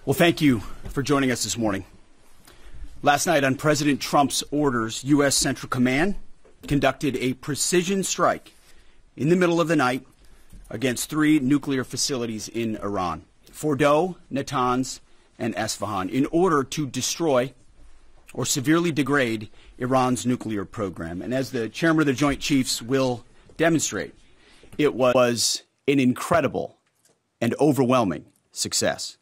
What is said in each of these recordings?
Well, thank you for joining us this morning. Last night, on President Trump's orders, U.S. Central Command conducted a precision strike in the middle of the night against 3 nuclear facilities in Iran, Fordow, Natanz, and Isfahan, in order to destroy or severely degrade Iran's nuclear program. And as the chairman of the Joint Chiefs will demonstrate, it was an incredible and overwhelming success.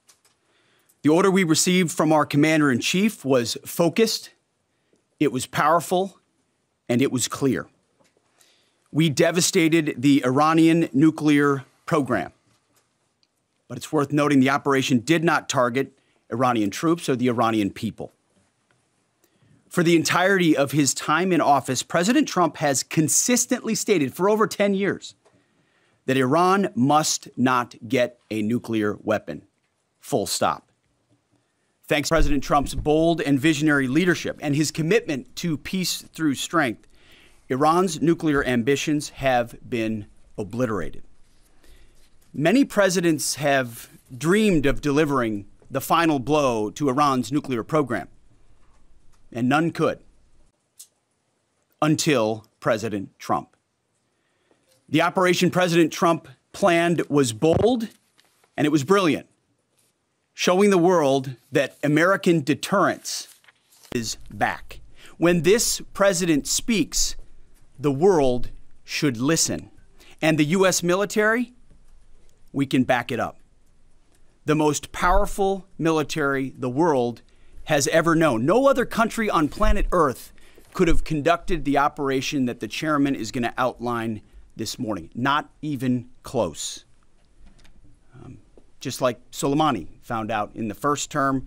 The order we received from our commander-in-chief was focused, it was powerful, and it was clear. We devastated the Iranian nuclear program. But it's worth noting the operation did not target Iranian troops or the Iranian people. For the entirety of his time in office, President Trump has consistently stated for over 10 years that Iran must not get a nuclear weapon. Full stop. Thanks to President Trump's bold and visionary leadership and his commitment to peace through strength, Iran's nuclear ambitions have been obliterated. Many presidents have dreamed of delivering the final blow to Iran's nuclear program, and none could until President Trump. The operation President Trump planned was bold and it was brilliant, showing the world that American deterrence is back. When this president speaks, the world should listen. And the U.S. military, we can back it up. The most powerful military the world has ever known. No other country on planet Earth could have conducted the operation that the chairman is going to outline this morning. Not even close. Just like Soleimani found out in the first term,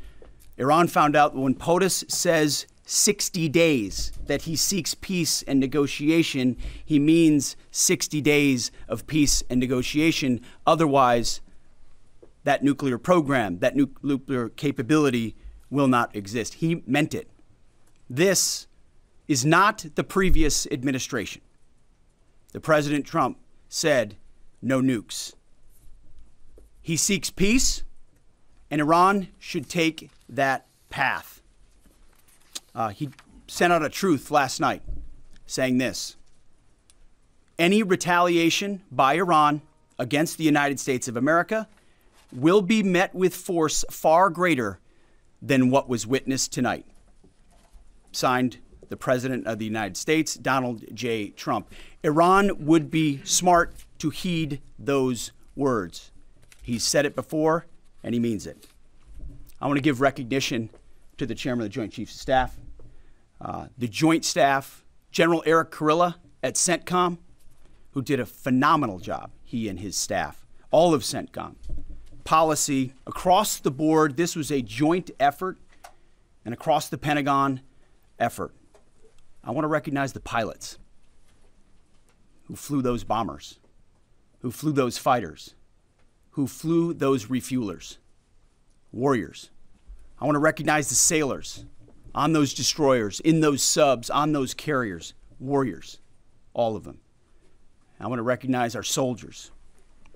Iran found out when POTUS says 60 days that he seeks peace and negotiation, he means 60 days of peace and negotiation. Otherwise, that nuclear program, that nuclear capability will not exist. He meant it. This is not the previous administration. The President Trump said no nukes. He seeks peace, and Iran should take that path. He sent out a truth last night saying this: any retaliation by Iran against the United States of America will be met with force far greater than what was witnessed tonight. Signed, the President of the United States, Donald J. Trump. Iran would be smart to heed those words. He's said it before, and he means it. I want to give recognition to the Chairman of the Joint Chiefs of Staff, the Joint Staff, General Eric Kurilla at CENTCOM, who did a phenomenal job, he and his staff, all of CENTCOM. Policy, across the board, this was a joint effort, and across the Pentagon effort. I want to recognize the pilots who flew those bombers, who flew those fighters, who flew those refuelers, warriors. I want to recognize the sailors on those destroyers, in those subs, on those carriers, warriors, all of them. I want to recognize our soldiers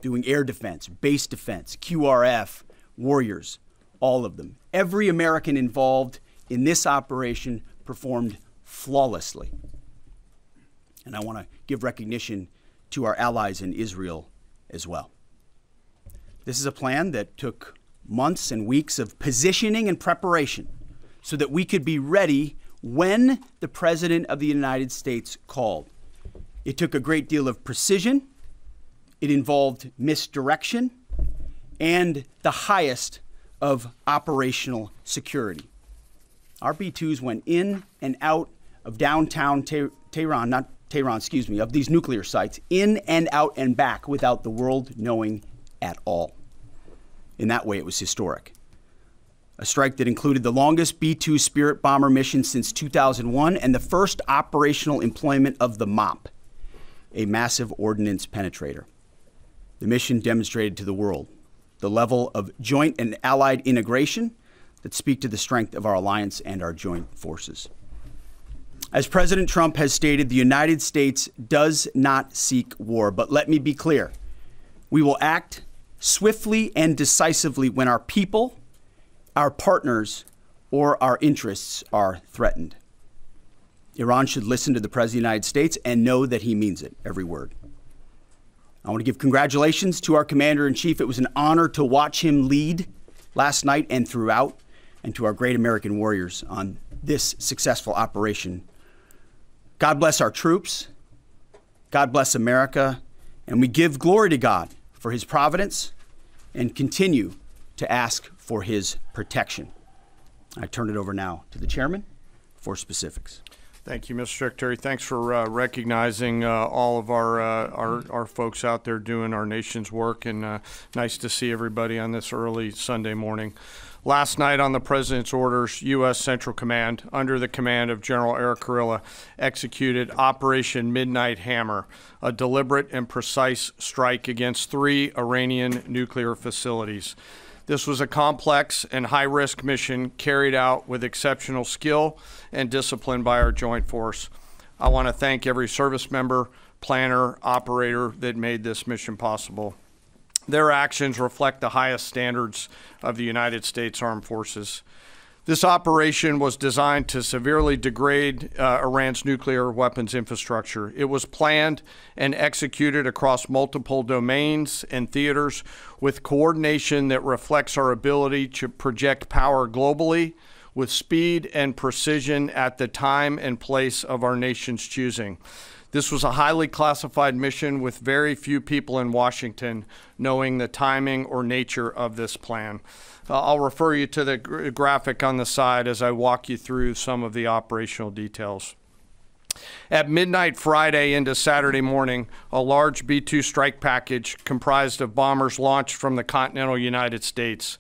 doing air defense, base defense, QRF, warriors, all of them. Every American involved in this operation performed flawlessly. And I want to give recognition to our allies in Israel as well. This is a plan that took months and weeks of positioning and preparation so that we could be ready when the President of the United States called. It took a great deal of precision. It involved misdirection and the highest of operational security. Our B-2s went in and out of downtown Tehran, of these nuclear sites, in and out and back without the world knowing at all. In that way, it was historic. A strike that included the longest B-2 Spirit bomber mission since 2001 and the first operational employment of the MOP, a massive ordnance penetrator. The mission demonstrated to the world the level of joint and allied integration that speak to the strength of our alliance and our joint forces. As President Trump has stated, the United States does not seek war, but let me be clear. We will act swiftly and decisively when our people our partners or our interests are threatened. Iran should listen to the President of the United States and know that he means it, every word. I want to give congratulations to our Commander-in-Chief. It was an honor to watch him lead last night and throughout, and to our great American warriors on this successful operation. God bless our troops. God bless America. And we give glory to God for his providence and continue to ask for his protection. I turn it over now to the chairman for specifics. Thank you, Mr. Secretary. Thanks for recognizing all of our folks out there doing our nation's work, and nice to see everybody on this early Sunday morning. Last night, on the President's orders, U.S. Central Command, under the command of General Eric Kurilla, executed Operation Midnight Hammer, a deliberate and precise strike against 3 Iranian nuclear facilities. This was a complex and high-risk mission carried out with exceptional skill and discipline by our joint force. I want to thank every service member, planner, operator that made this mission possible. Their actions reflect the highest standards of the United States Armed Forces. This operation was designed to severely degrade Iran's nuclear weapons infrastructure. It was planned and executed across multiple domains and theaters with coordination that reflects our ability to project power globally with speed and precision at the time and place of our nation's choosing. This was a highly classified mission with very few people in Washington knowing the timing or nature of this plan. I'll refer you to the graphic on the side as I walk you through some of the operational details. At midnight Friday into Saturday morning, a large B-2 strike package comprised of bombers launched from the continental United States.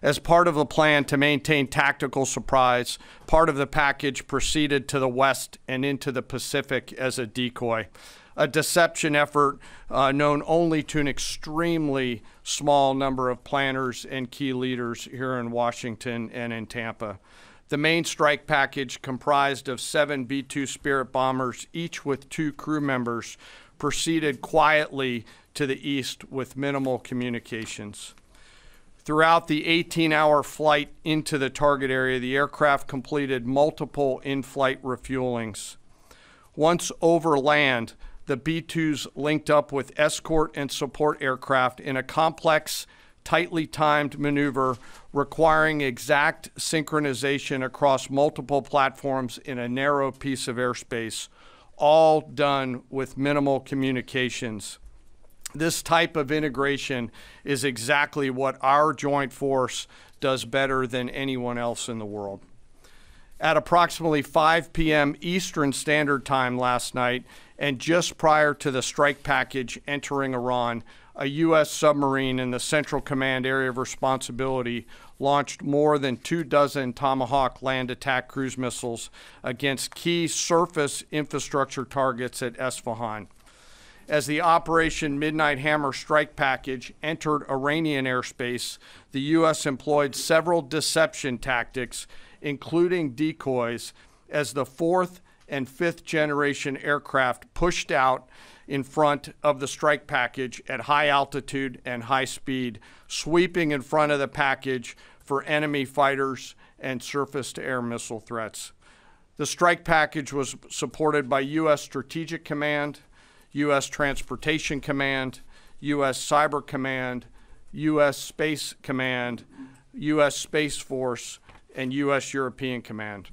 As part of a plan to maintain tactical surprise, part of the package proceeded to the west and into the Pacific as a decoy, a deception effort known only to an extremely small number of planners and key leaders here in Washington and in Tampa. The main strike package, comprised of 7 B-2 Spirit bombers, each with 2 crew members, proceeded quietly to the east with minimal communications. Throughout the 18-hour flight into the target area, the aircraft completed multiple in-flight refuelings. Once over land, the B-2s linked up with escort and support aircraft in a complex, tightly timed maneuver requiring exact synchronization across multiple platforms in a narrow piece of airspace, all done with minimal communications. This type of integration is exactly what our joint force does better than anyone else in the world. At approximately 5 p.m. Eastern Standard Time last night, and just prior to the strike package entering Iran, a U.S. submarine in the Central Command area of responsibility launched more than 24 Tomahawk land attack cruise missiles against key surface infrastructure targets at Isfahan. As the Operation Midnight Hammer strike package entered Iranian airspace, the U.S. employed several deception tactics, including decoys, as the 4th and 5th generation aircraft pushed out in front of the strike package at high altitude and high speed, sweeping in front of the package for enemy fighters and surface-to-air missile threats. The strike package was supported by U.S. Strategic Command, U.S. Transportation Command, U.S. Cyber Command, U.S. Space Command, U.S. Space Force, and U.S. European Command.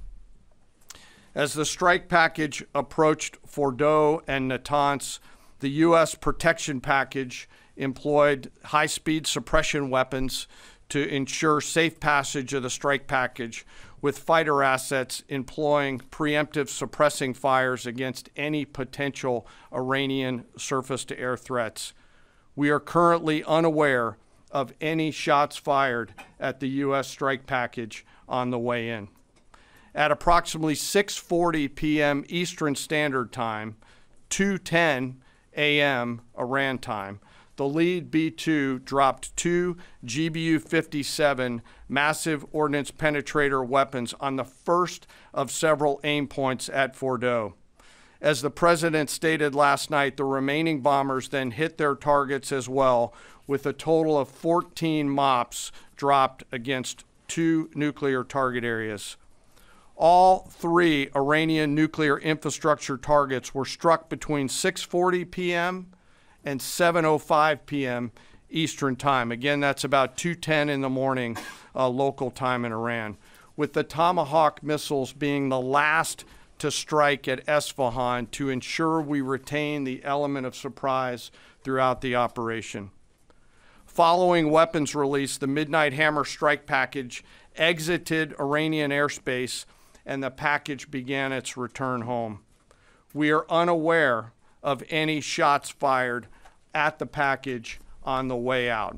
As the strike package approached Fordow and Natanz, the U.S. protection package employed high-speed suppression weapons to ensure safe passage of the strike package, with fighter assets employing preemptive suppressing fires against any potential Iranian surface-to-air threats. We are currently unaware of any shots fired at the U.S. strike package on the way in. At approximately 6:40 p.m. Eastern Standard Time, 2:10 a.m. Iran time, the lead B-2 dropped 2 GBU-57 massive ordnance penetrator weapons on the first of several aim points at Fordow. As the President stated last night, the remaining bombers then hit their targets as well, with a total of 14 MOPs dropped against 2 nuclear target areas. All 3 Iranian nuclear infrastructure targets were struck between 6:40 p.m. and 7:05 p.m. Eastern Time. Again, that's about 2:10 in the morning local time in Iran, with the Tomahawk missiles being the last to strike at Isfahan to ensure we retain the element of surprise throughout the operation. Following weapons release, the Midnight Hammer strike package exited Iranian airspace and the package began its return home. We are unaware of any shots fired at the package on the way out.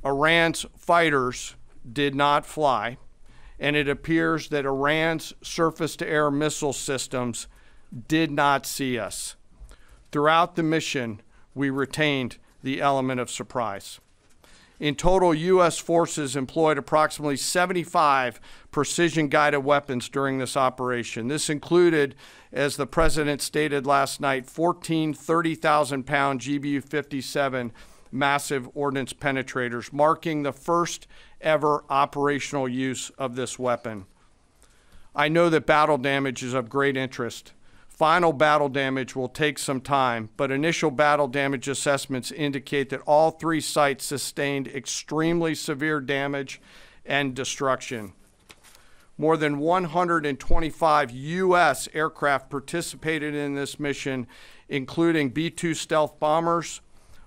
Iran's fighters did not fly, and it appears that Iran's surface-to-air missile systems did not see us. Throughout the mission, we retained the element of surprise. In total, U.S. forces employed approximately 75 precision-guided weapons during this operation. This included, as the President stated last night, 14 30,000-pound GBU-57 massive ordnance penetrators, marking the first ever operational use of this weapon. I know that battle damage is of great interest. Final battle damage will take some time, but initial battle damage assessments indicate that all 3 sites sustained extremely severe damage and destruction. More than 125 U.S. aircraft participated in this mission, including B-2 stealth bombers,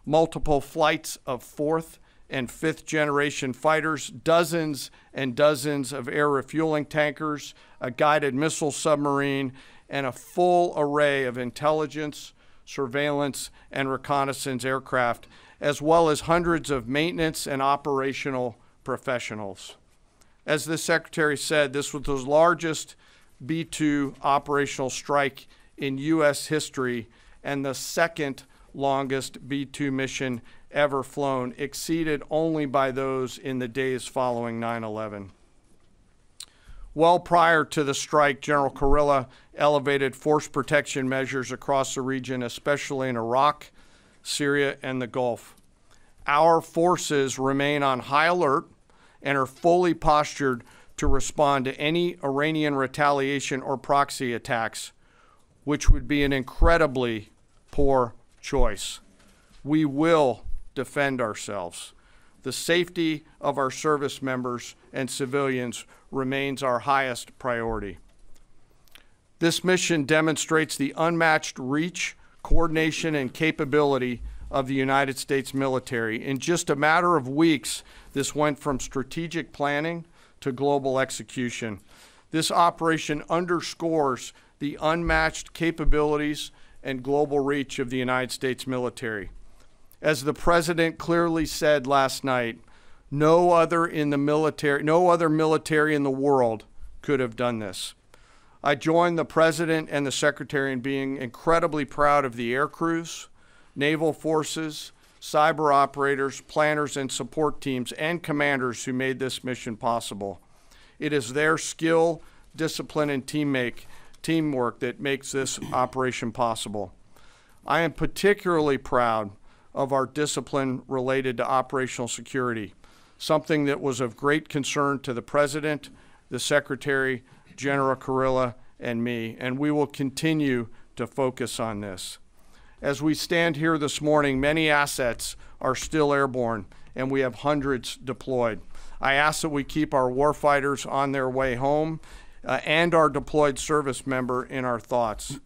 multiple flights of 4th and 5th generation fighters, dozens and dozens of air refueling tankers, a guided missile submarine, and a full array of intelligence, surveillance, and reconnaissance aircraft, as well as hundreds of maintenance and operational professionals. As the Secretary said, this was the largest B-2 operational strike in U.S. history and the second longest B-2 mission ever flown, exceeded only by those in the days following 9/11. Well prior to the strike, General Kurilla elevated force protection measures across the region, especially in Iraq, Syria, and the Gulf. Our forces remain on high alert and are fully postured to respond to any Iranian retaliation or proxy attacks, which would be an incredibly poor choice. We will defend ourselves. The safety of our service members and civilians remains our highest priority. This mission demonstrates the unmatched reach, coordination, and capability of the United States military. In just a matter of weeks, this went from strategic planning to global execution. This operation underscores the unmatched capabilities and global reach of the United States military. As the President clearly said last night, no other military in the world could have done this. I join the President and the Secretary in being incredibly proud of the air crews, naval forces, cyber operators, planners, and support teams, and commanders who made this mission possible. It is their skill, discipline, and teamwork that makes this operation possible. I am particularly proud of our discipline related to operational security, something that was of great concern to the President, the Secretary, General Kurilla, and me, and we will continue to focus on this. As we stand here this morning, many assets are still airborne, and we have hundreds deployed. I ask that we keep our warfighters on their way home and our deployed service member in our thoughts.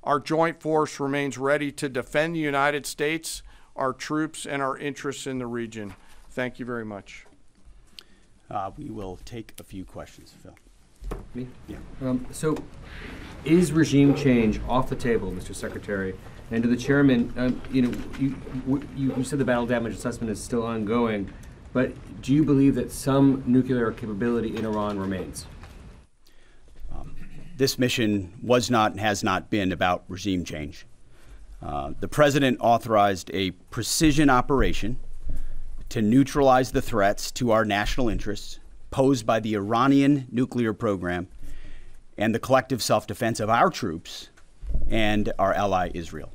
Our joint force remains ready to defend the United States, our troops, and our interests in the region. Thank you very much. We will take a few questions, Phil. Me? Yeah. So, is regime change off the table, Mr. Secretary? And to the chairman, you said the battle damage assessment is still ongoing, but do you believe that some nuclear capability in Iran remains? This mission was not and has not been about regime change. The President authorized a precision operation to neutralize the threats to our national interests posed by the Iranian nuclear program and the collective self-defense of our troops and our ally Israel.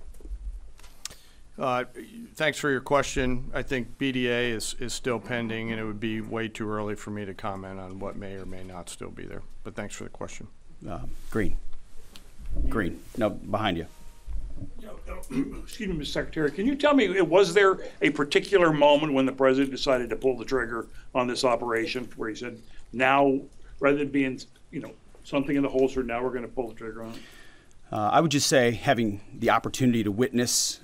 Thanks for your question. I think BDA is still pending, and it would be way too early for me to comment on what may or may not still be there. But thanks for the question. Green. No, behind you. Excuse me, Mr. Secretary, can you tell me, was there a particular moment when the president decided to pull the trigger on this operation where he said, now, rather than being, something in the holster, now we're going to pull the trigger on it? I would just say, having the opportunity to witness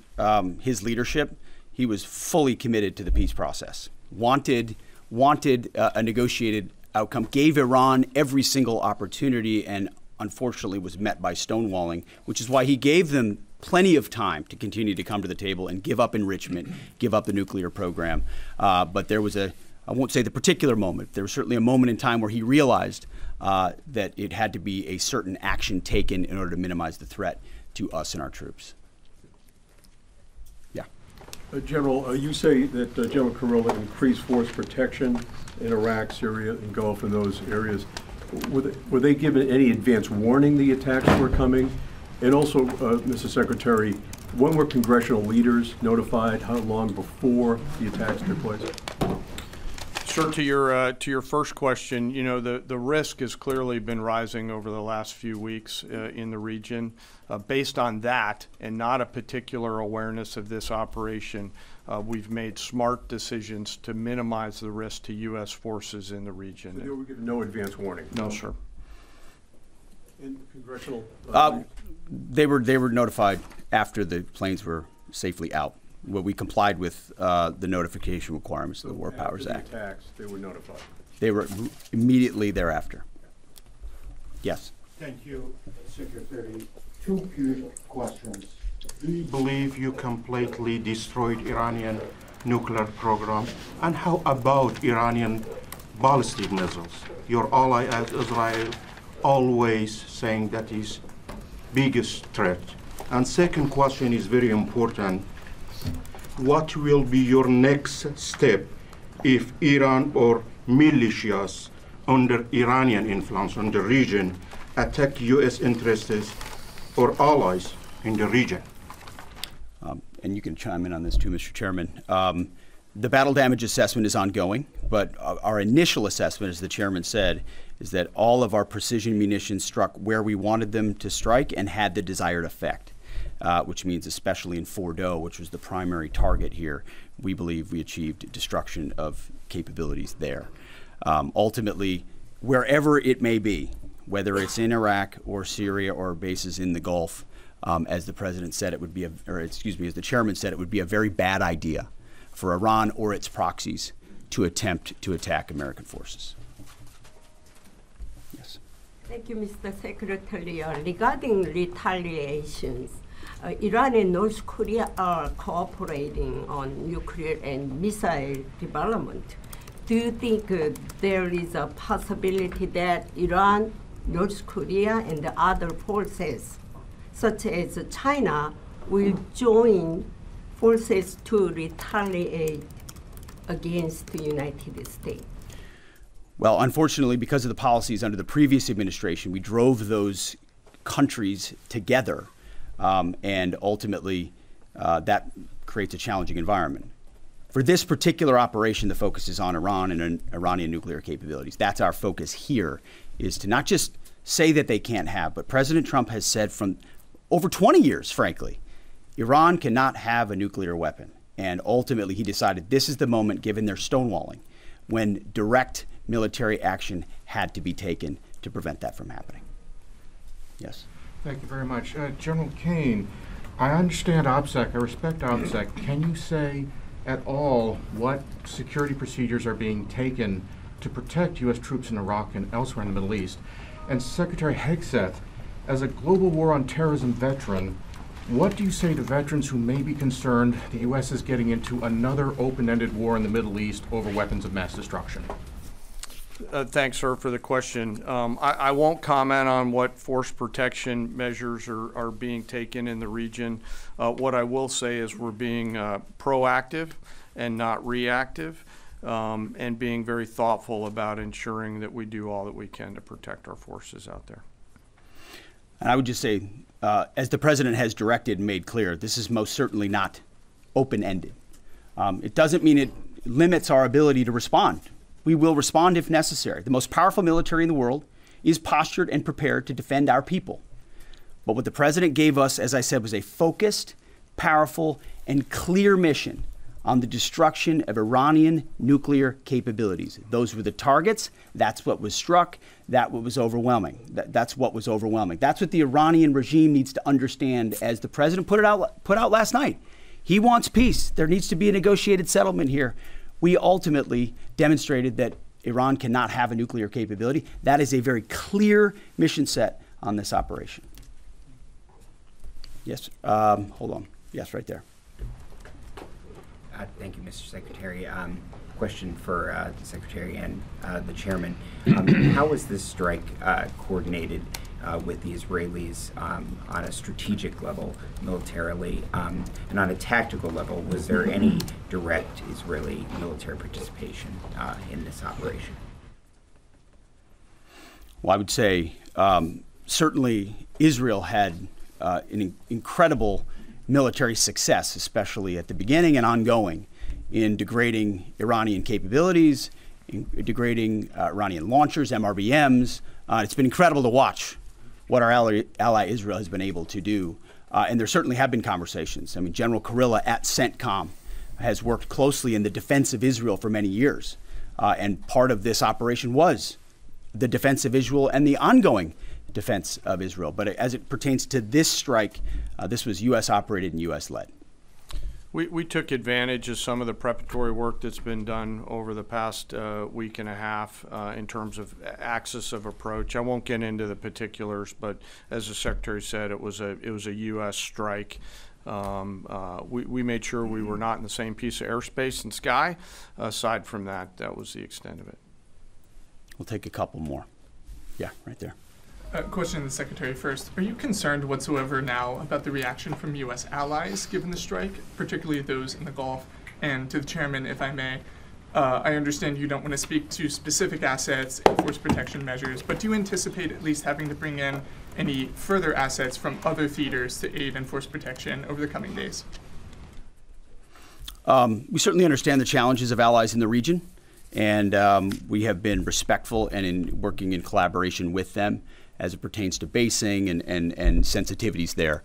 his leadership, he was fully committed to the peace process, wanted a negotiated outcome, gave Iran every single opportunity, and unfortunately was met by stonewalling, which is why he gave them plenty of time to continue to come to the table and give up enrichment, give up the nuclear program. But there was I won't say the particular moment, there was certainly a moment in time where he realized that it had to be a certain action taken in order to minimize the threat to us and our troops. Yeah. General, you say that General Kurilla increased force protection in Iraq, Syria, and Gulf, and those areas. Were they given any advance warning the attacks were coming? And also, Mr. Secretary, when were congressional leaders notified? How long before the attacks took place? Sir, to your first question, the risk has clearly been rising over the last few weeks in the region. Based on that, and not a particular awareness of this operation, we've made smart decisions to minimize the risk to U.S. forces in the region. So they were given no advance warning? No, sir. In congressional? They were notified after the planes were safely out. Well, we complied with the notification requirements of the War Powers Act. After the attacks, they were notified? They were immediately thereafter. Yes. Thank you, Secretary. Two quick questions. Do you believe you completely destroyed Iranian nuclear program? And how about Iranian ballistic missiles? Your ally as Israel always saying that is biggest threat. And second question is very important. What will be your next step if Iran or militias under Iranian influence in the region attack U.S. interests or allies in the region? And you can chime in on this too, Mr. Chairman. The battle damage assessment is ongoing, but our initial assessment, as the chairman said, is that all of our precision munitions struck where we wanted them to strike and had the desired effect. Which means especially in Fordo, which was the primary target here, we believe we achieved destruction of capabilities there. Ultimately, wherever it may be, whether it's in Iraq or Syria or bases in the Gulf, as the president said, it would be, as the chairman said, it would be a very bad idea for Iran or its proxies to attempt to attack American forces. Yes. Thank you, Mr. Secretary. Regarding retaliations, Iran and North Korea are cooperating on nuclear and missile development. Do you think there is a possibility that Iran, North Korea, and the other forces, such as China, will join forces to retaliate against the United States? Well, unfortunately, because of the policies under the previous administration, we drove those countries together. And ultimately, that creates a challenging environment. For this particular operation, the focus is on Iran and Iranian nuclear capabilities. That's our focus here, is to not just say that they can't have, but President Trump has said from over 20 years, frankly, Iran cannot have a nuclear weapon. And ultimately, he decided this is the moment, given their stonewalling, when direct military action had to be taken to prevent that from happening. Yes. Thank you very much. General Caine, I understand OPSEC, I respect OPSEC. Can you say at all what security procedures are being taken to protect U.S. troops in Iraq and elsewhere in the Middle East? And Secretary Hegseth, as a global war on terrorism veteran, what do you say to veterans who may be concerned the U.S. is getting into another open-ended war in the Middle East over weapons of mass destruction? Thanks, sir, for the question. I won't comment on what force protection measures are being taken in the region. What I will say is we're being proactive and not reactive, and being very thoughtful about ensuring that we do all that we can to protect our forces out there. And I would just say, as the president has directed and made clear, this is most certainly not open-ended. It doesn't mean it limits our ability to respond. We will respond if necessary. The most powerful military in the world is postured and prepared to defend our people. But what the president gave us, as I said, was a focused, powerful, and clear mission on the destruction of Iranian nuclear capabilities. Those were the targets. That's what was struck. That's what was overwhelming. That's what was overwhelming. That's what the Iranian regime needs to understand, as the president put out last night. He wants peace. There needs to be a negotiated settlement here. We ultimately demonstrated that Iran cannot have a nuclear capability. That is a very clear mission set on this operation. Yes, hold on. Yes, right there. Thank you, Mr. Secretary. Question for the Secretary and the Chairman. How was this strike coordinated with the Israelis on a strategic level, militarily, and on a tactical level? Was there any direct Israeli military participation in this operation? Well, I would say certainly Israel had an incredible military success, especially at the beginning and ongoing, in degrading Iranian capabilities, in degrading Iranian launchers, MRBMs. It's been incredible to watch what our ally Israel has been able to do. And there certainly have been conversations. I mean, General Kurilla at CENTCOM has worked closely in the defense of Israel for many years. And part of this operation was the defense of Israel and the ongoing defense of Israel. But as it pertains to this strike, this was U.S. operated and U.S. led. We took advantage of some of the preparatory work that's been done over the past week and a half in terms of axis of approach. I won't get into the particulars, but as the Secretary said, it was a U.S. strike. We made sure we were not in the same piece of airspace and sky. Aside from that, that was the extent of it. We'll take a couple more. Yeah, right there. Question to the Secretary first. Are you concerned whatsoever now about the reaction from U.S. allies given the strike, particularly those in the Gulf? And to the Chairman, if I may, I understand you don't want to speak to specific assets and force protection measures, but do you anticipate at least having to bring in any further assets from other theaters to aid in force protection over the coming days? We certainly understand the challenges of allies in the region, and we have been respectful and working in collaboration with them as it pertains to basing and sensitivities there.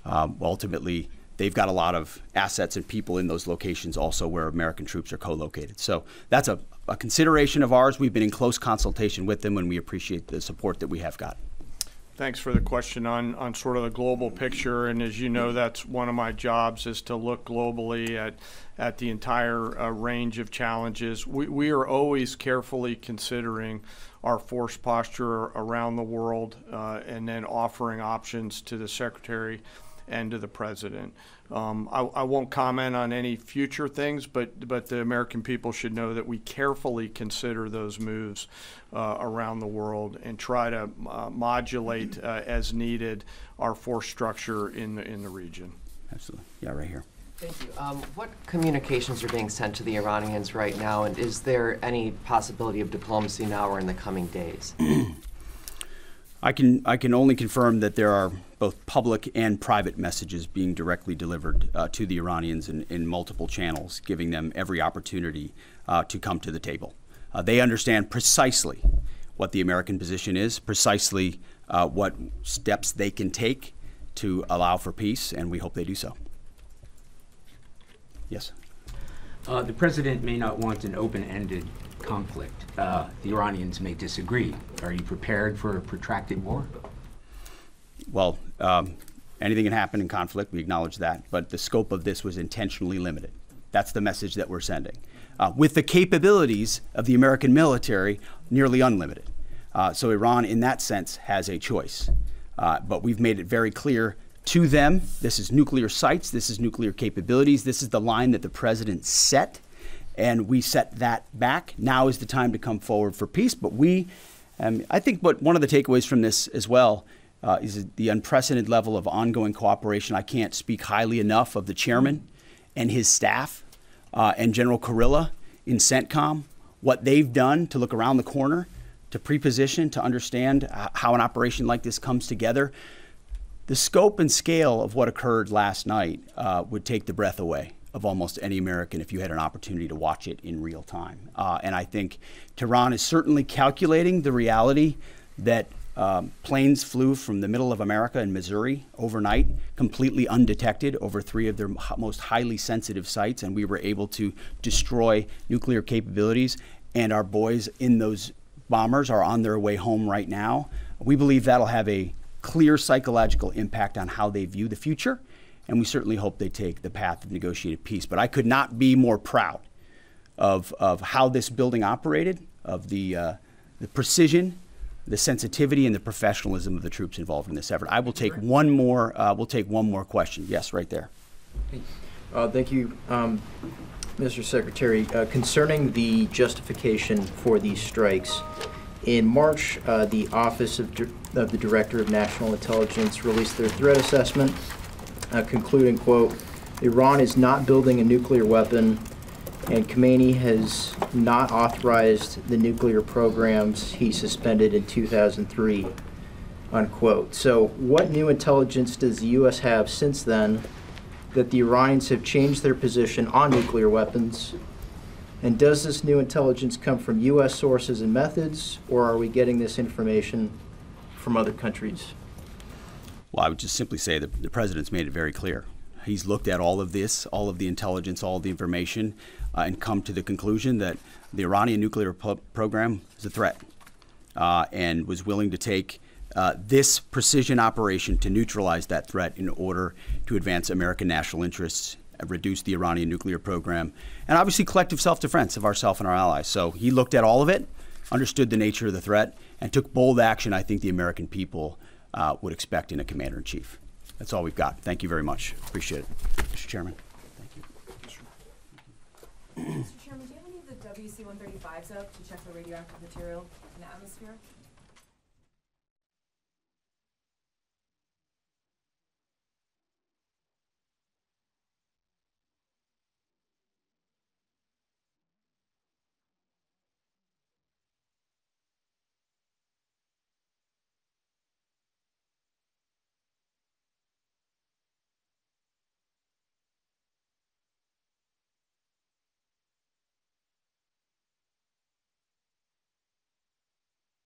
Ultimately, they've got a lot of assets and people in those locations also where American troops are co-located. So that's a consideration of ours. We've been in close consultation with them, and we appreciate the support that we have got. Thanks for the question on sort of the global picture. And as you know, that's one of my jobs, is to look globally at the entire range of challenges. We are always carefully considering our force posture around the world and then offering options to the Secretary and to the President. I won't comment on any future things, but the American people should know that we carefully consider those moves around the world and try to modulate as needed our force structure in the region. Absolutely. Yeah, right here. Thank you. What communications are being sent to the Iranians right now, and is there any possibility of diplomacy now or in the coming days? I can only confirm that there are both public and private messages being directly delivered to the Iranians in multiple channels, giving them every opportunity to come to the table. They understand precisely what the American position is, precisely what steps they can take to allow for peace, and we hope they do so. Yes. The president may not want an open-ended conflict. The Iranians may disagree. Are you prepared for a protracted war? Well, anything can happen in conflict. We acknowledge that. But the scope of this was intentionally limited. That's the message that we're sending. With the capabilities of the American military, nearly unlimited. So Iran, in that sense, has a choice. But we've made it very clear to them, this is nuclear sites, this is nuclear capabilities, this is the line that the president set, and we set that back. Now is the time to come forward for peace. But I think one of the takeaways from this as well is the unprecedented level of ongoing cooperation. I can't speak highly enough of the chairman and his staff and General Kurilla in CENTCOM, what they've done to look around the corner, to pre-position, to understand how an operation like this comes together. The scope and scale of what occurred last night would take the breath away of almost any American if you had an opportunity to watch it in real time. And I think Tehran is certainly calculating the reality that planes flew from the middle of America and Missouri overnight, completely undetected over 3 of their most highly sensitive sites, and we were able to destroy nuclear capabilities. And our boys in those bombers are on their way home right now. We believe that'll have a clear psychological impact on how they view the future, and we certainly hope they take the path of negotiated peace. But I could not be more proud of how this building operated, of the precision, the sensitivity, and the professionalism of the troops involved in this effort. I will take one more. We'll take one more question. Yes, right there. Thank you, Mr. Secretary. Concerning the justification for these strikes, in March, the Office of the Director of National Intelligence released their threat assessment, concluding, quote, Iran is not building a nuclear weapon, and Khamenei has not authorized the nuclear programs he suspended in 2003, unquote. So what new intelligence does the U.S. have since then that the Iranians have changed their position on nuclear weapons? And does this new intelligence come from U.S. sources and methods, or are we getting this information from other countries? Well, I would just simply say that the president's made it very clear. He's looked at all of this, all of the intelligence, all of the information, and come to the conclusion that the Iranian nuclear program is a threat, and was willing to take this precision operation to neutralize that threat in order to advance American national interests, reduce the Iranian nuclear program, and obviously collective self-defense of ourselves and our allies. So he looked at all of it, understood the nature of the threat, and took bold action I think the American people would expect in a commander-in-chief. That's all we've got. Thank you very much. Appreciate it. Mr. Chairman. Thank you. Mr. Chairman, do you have any of the WC-135s up to check the radioactive material in the atmosphere?